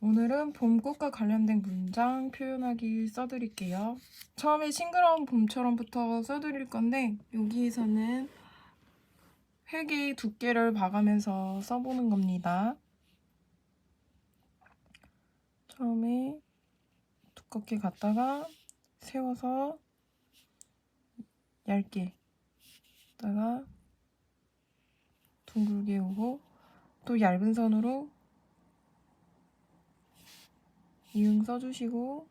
오늘은 봄꽃과 관련된 문장 표현하기 써드릴게요. 처음에 싱그러운 봄처럼부터 써드릴 건데 여기에서는 획의 두께를 봐가면서 써보는 겁니다. 처음에 두껍게 갔다가 세워서 얇게 갔다가 둥글게 오고 또 얇은 선으로 이응 써주시고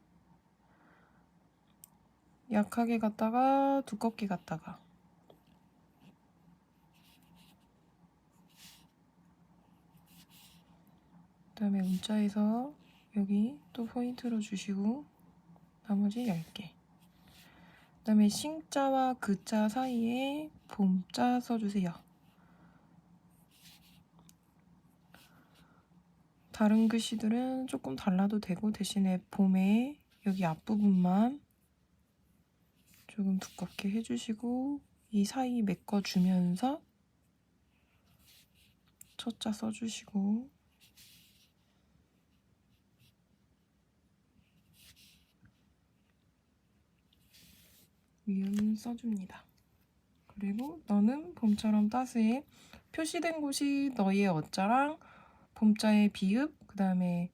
약하게 갔다가 두껍게 갔다가 그 다음에 문자에서 여기 또 포인트로 주시고 나머지 얇게 그 다음에 싱자와 그자 사이에 봄자 써주세요. 다른 글씨들은 조금 달라도 되고 대신에 봄에 여기 앞부분만 조금 두껍게 해주시고 이 사이 메꿔주면서 첫자 써주시고 미음 써줍니다. 그리고 너는 봄처럼 따스해 표시된 곳이 너의 어자랑 봄자의 비읍 그 다음에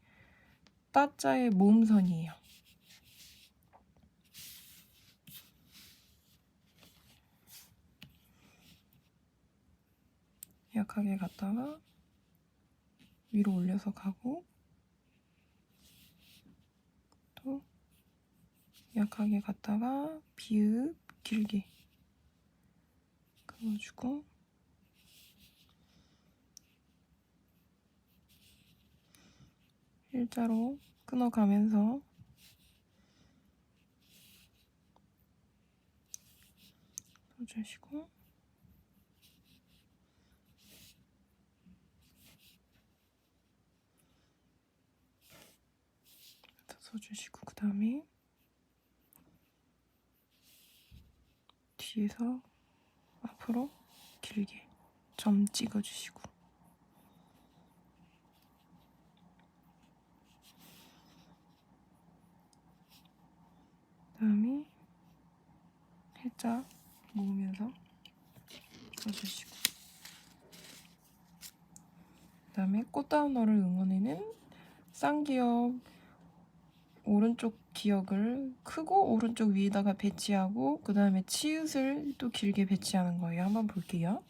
따자의 모음선이에요. 약하게 갔다가 위로 올려서 가고 또 약하게 갔다가 비읍 길게 그어주고 일자로 끊어가면서 써주시고 써주시고 그 다음에 뒤에서 앞으로 길게 점 찍어주시고 그 다음에 살짝 모으면서 써주시고 그 다음에 꽃다운 너를 응원해는 쌍기역 오른쪽 기역을 크고 오른쪽 위에다가 배치하고 그 다음에 치읓을 또 길게 배치하는 거예요. 한번 볼게요.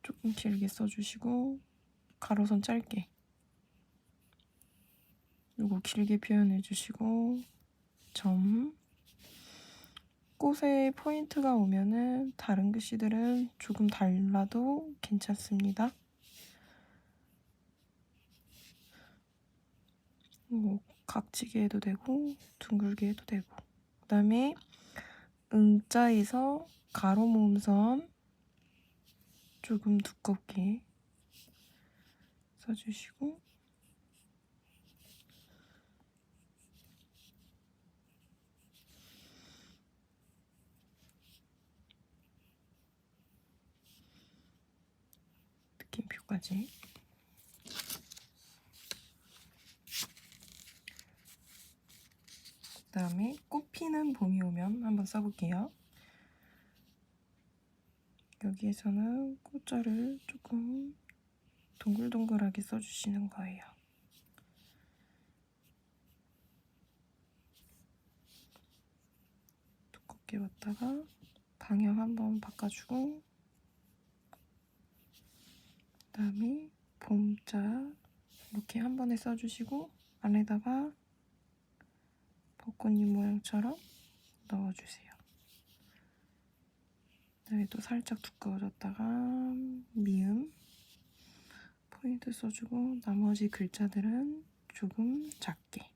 조금 길게 써주시고 가로선 짧게 요거 길게 표현해 주시고 점 꽃에 포인트가 오면은 다른 글씨들은 조금 달라도 괜찮습니다. 뭐 각지게 해도 되고 둥글게 해도 되고 그 다음에 응자에서 가로 모음선 조금 두껍게 써주시고 느낌표까지 그 다음에 꽃 피는 봄이 오면 한번 써볼게요. 여기에서는 꽃자를 조금 동글동글하게 써주시는 거예요. 두껍게 왔다가 방향 한번 바꿔주고 그 다음에 봄자 이렇게 한 번에 써주시고 안에다가 벚꽃잎 모양처럼 넣어주세요. 그 다음에 또 살짝 두꺼워졌다가 미음 포인트 써주고 나머지 글자들은 조금 작게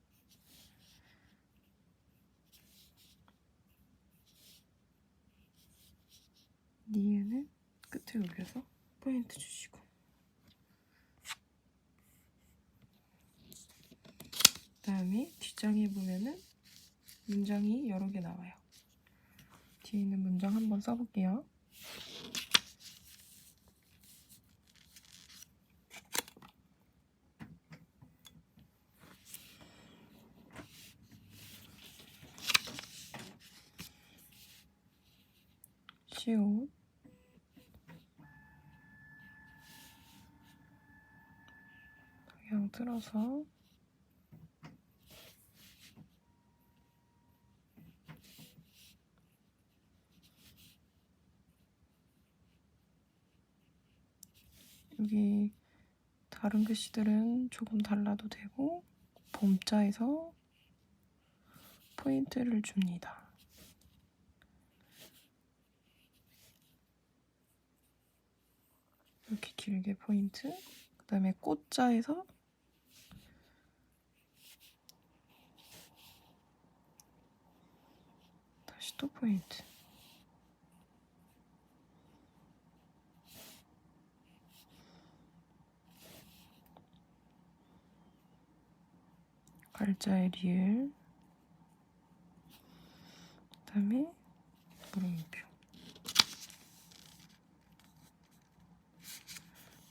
니에는 끝에 올려서 포인트 주시고 그 다음에 뒷장에 보면은 문장이 여러 개 나와요. 뒤에 있는 문장 한번 써볼게요. 배치옷 방향 틀어서 여기 다른 글씨들은 조금 달라도 되고 봄자에서 포인트를 줍니다. 이렇게 길게 포인트, 그 다음에 꽃자에서 다시 또 포인트. 갈자의 리을, 그 다음에 물음표,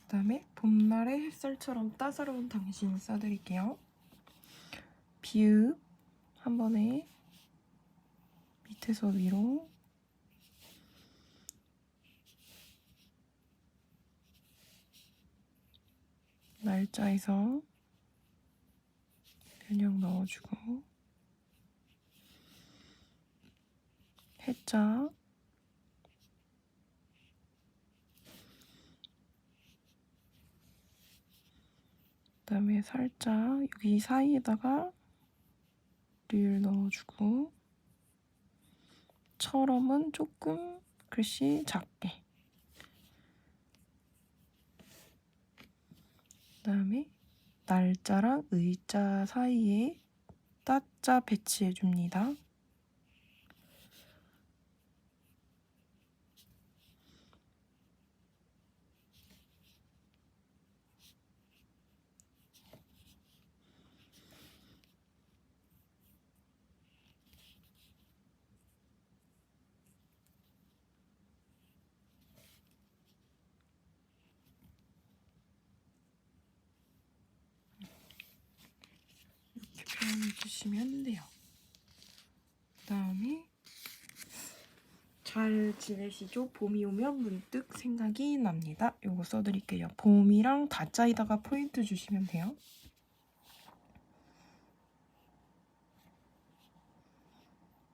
그 다음에 봄날의 햇살처럼 따사로운 당신 써드릴게요. 비읍 한 번에 밑에서 위로, 날짜에서 변형 넣어주고, 해자, 그 다음에 살짝 여기 사이에다가 리을 넣어주고, 처럼은 조금 글씨 작게, 그 다음에 날짜랑 의자 사이에 따자 배치해줍니다. 이렇게 표현해주시면 돼요. 그 다음에 잘 지내시죠? 봄이 오면 문득 생각이 납니다. 요거 써드릴게요. 봄이랑 다자에다가 포인트 주시면 돼요.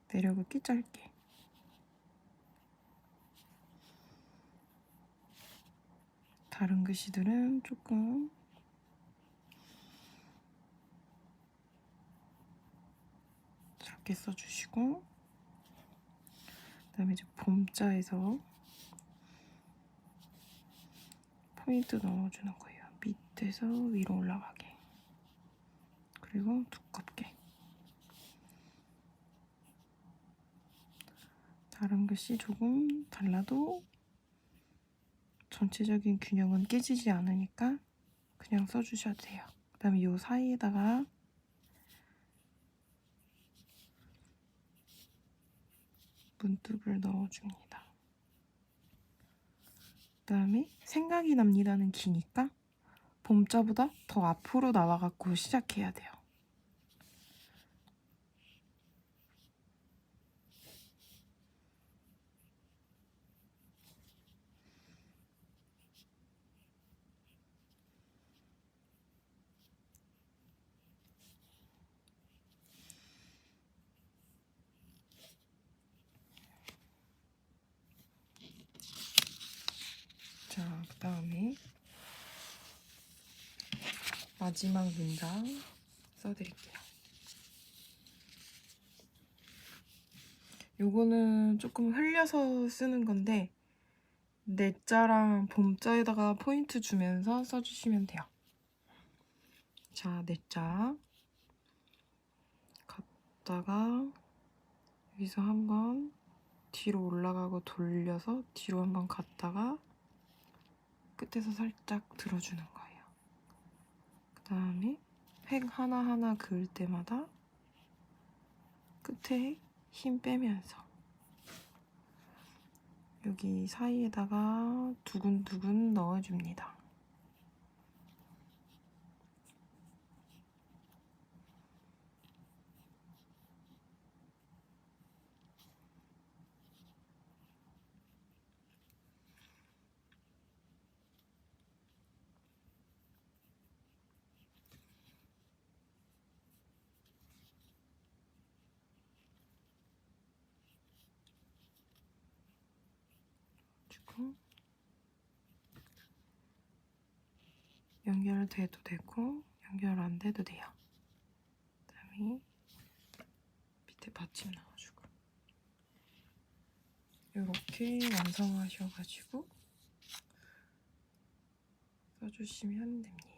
내려긋기 짧게. 다른 글씨들은 조금 작게 써주시고, 그 다음에 이제 봄자에서 포인트 넣어주는 거예요. 밑에서 위로 올라가게. 그리고 두껍게. 다른 글씨 조금 달라도 전체적인 균형은 깨지지 않으니까 그냥 써주셔도 돼요. 그 다음에 이 사이에다가 문득을 넣어줍니다. 그 다음에 생각이 납니다는 기니까 봄자보다 더 앞으로 나와갖고 시작해야 돼요. 자, 그 다음에 마지막 문장 써드릴게요. 요거는 조금 흘려서 쓰는 건데 내자랑 봄자에다가 포인트 주면서 써주시면 돼요. 자, 내자 갔다가 여기서 한번 뒤로 올라가고 돌려서 뒤로 한번 갔다가 끝에서 살짝 들어주는 거예요. 그 다음에 획 하나하나 그을 때마다 끝에 힘 빼면서 여기 사이에다가 두근두근 넣어줍니다. 이렇게도 연결돼도 되고 연결 안 돼도 돼요. 그다음에 밑에 받침 넣어주고 이렇게 완성하셔가지고 써주시면 됩니다.